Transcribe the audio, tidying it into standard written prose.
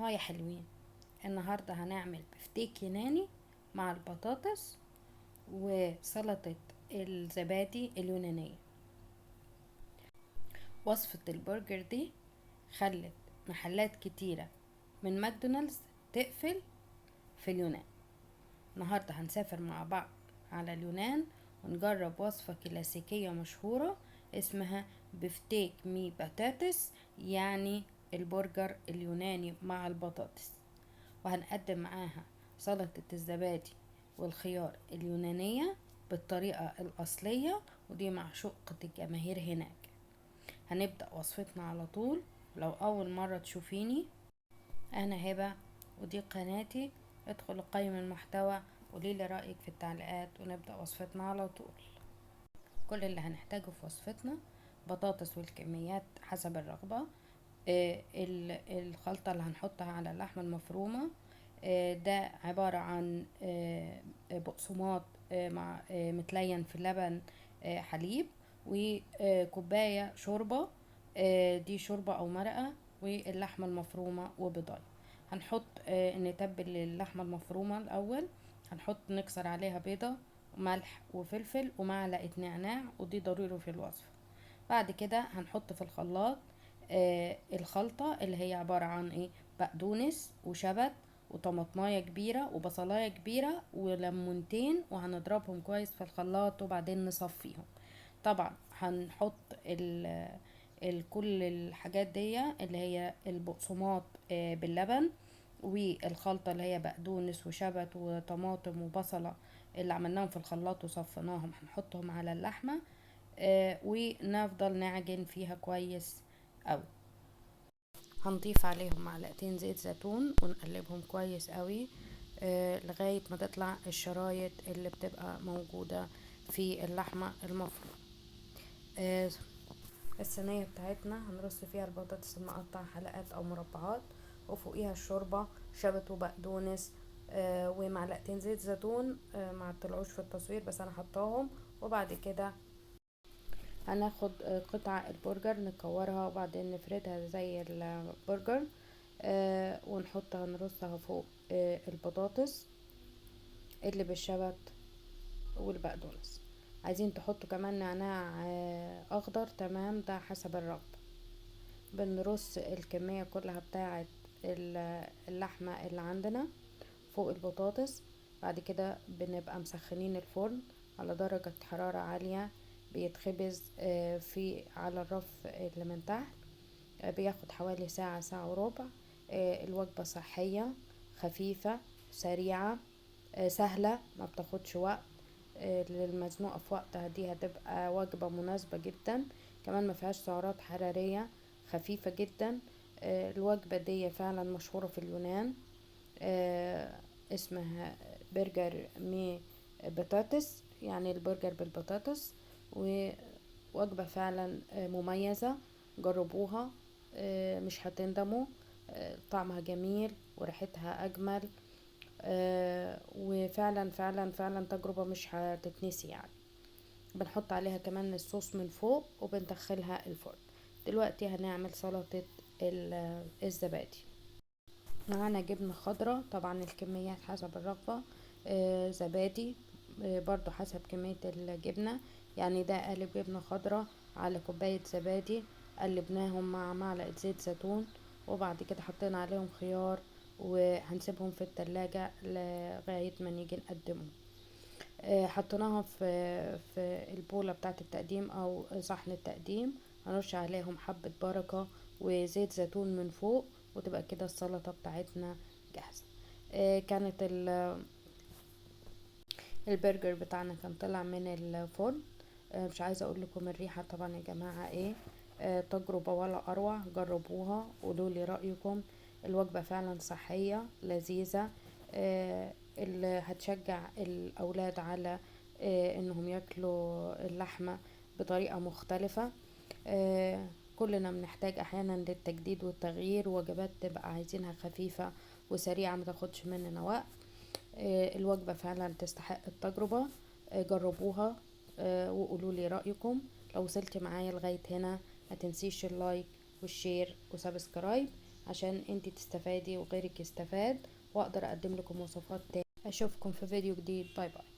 يا حلوين، النهاردة هنعمل بفتيك يوناني مع البطاطس وسلطة الزبادي اليونانية. وصفة البرجر دي خلت محلات كتيرة من ماكدونالدز تقفل في اليونان. النهاردة هنسافر مع بعض على اليونان ونجرب وصفة كلاسيكية مشهورة اسمها بفتيك مي بطاطس، يعني البرجر اليوناني مع البطاطس. وهنقدم معاها سلطة الزبادي والخيار اليونانية بالطريقة الأصلية، ودي معشوقة الجماهير هناك. هنبدأ وصفتنا على طول. لو أول مرة تشوفيني، أنا هبة ودي قناتي. ادخل قيم المحتوى، قوليلي رأيك في التعليقات ونبدأ وصفتنا على طول. كل اللي هنحتاجه في وصفتنا بطاطس والكميات حسب الرغبة. الخلطة اللي هنحطها على اللحمة المفرومة ده عبارة عن بقسماط مع متلين في اللبن، حليب، وكوباية شوربة، دي شوربة أو مرقة، واللحمة المفرومة وبيضاية. هنحط نتبل اللحمة المفرومة الأول. هنحط نكسر عليها بيضة وملح وفلفل ومعلقة نعناع، ودي ضروري في الوصفة. بعد كده هنحط في الخلاط الخلطة اللي هي عبارة عن بقدونس وشبت وطماطمايه كبيرة وبصلاية كبيرة وليمونتين، وهنضربهم كويس في الخلاط وبعدين نصفيهم. طبعا هنحط كل الحاجات دي اللي هي البقسماط باللبن، والخلطة اللي هي بقدونس وشبت وطماطم وبصلة اللي عملناهم في الخلاط وصفناهم، هنحطهم على اللحمة ونفضل نعجن فيها كويس اوي. هنضيف عليهم معلقتين زيت زيتون ونقلبهم كويس قوي لغاية ما تطلع الشرايط اللي بتبقى موجودة في اللحمة المفرومة. الصينية بتاعتنا هنرص فيها البطاطس المقطع حلقات او مربعات، وفوقيها الشوربة شبت وبقدونس ومعلقتين زيت زيتون ما طلعوش في التصوير بس انا حطاهم. وبعد كده هناخد قطع البرجر نكورها وبعدين نفردها زي البرجر ونحطها نرصها فوق البطاطس اللي بالشبت والبقدونس. عايزين تحطوا كمان نعناع اخضر، تمام، ده حسب الرغبة. بنرص الكمية كلها بتاعة اللحمة اللي عندنا فوق البطاطس. بعد كده بنبقى مسخنين الفرن على درجة حرارة عالية، بيتخبز في على الرف اللي من تحت. بياخد حوالي ساعة، ساعة وربع. الوجبة صحية، خفيفة، سريعة، سهلة، ما بتاخدش وقت. للمزنوقة في وقتها دي هتبقى وجبة مناسبة جدا. كمان ما فيهاش سعرات حرارية، خفيفة جدا. الوجبة دي فعلا مشهورة في اليونان. اسمها برجر مي بطاطس، يعني البرجر بالبطاطس، ووجبة فعلا مميزة. جربوها مش هتندموا. طعمها جميل وريحتها أجمل، وفعلا فعلا فعلا تجربة مش هتتنسي يعني. بنحط عليها كمان الصوص من فوق وبندخلها الفرن. دلوقتي هنعمل سلطة الزبادي. معانا جبنة خضراء، طبعا الكميات حسب الرغبة. زبادي برضو حسب كمية الجبنة، يعني ده قالب جبنة خضراء على كوباية زبادي. قلبناهم مع معلقة زيت زيتون، وبعد كده حطينا عليهم خيار وهنسيبهم في التلاجة لغاية ما نيجي نقدمهم. حطيناها في البولة بتاعة التقديم او صحن التقديم. هنرش عليهم حبة بركة وزيت زيتون من فوق، وتبقى كده السلطة بتاعتنا جاهزة. كانت البرجر بتاعنا كان طلع من الفرن. مش عايزة اقول لكم الريحة طبعا يا جماعة ايه. تجربة ولا اروع، جربوها قولولي رأيكم. الوجبة فعلا صحية لذيذة، اللي هتشجع الاولاد على انهم ياكلوا اللحمة بطريقة مختلفة. كلنا بنحتاج احيانا للتجديد والتغيير، وجبات تبقى عايزينها خفيفة وسريعة متاخدش مننا وقت. الوجبة فعلا تستحق التجربة. جربوها وقولولي رأيكم. لو وصلت معايا لغاية هنا ما تنسيش اللايك والشير وسبسكرايب. عشان انتي تستفادي وغيرك يستفاد، واقدر اقدم لكم وصفات تاني. اشوفكم في فيديو جديد. باي باي.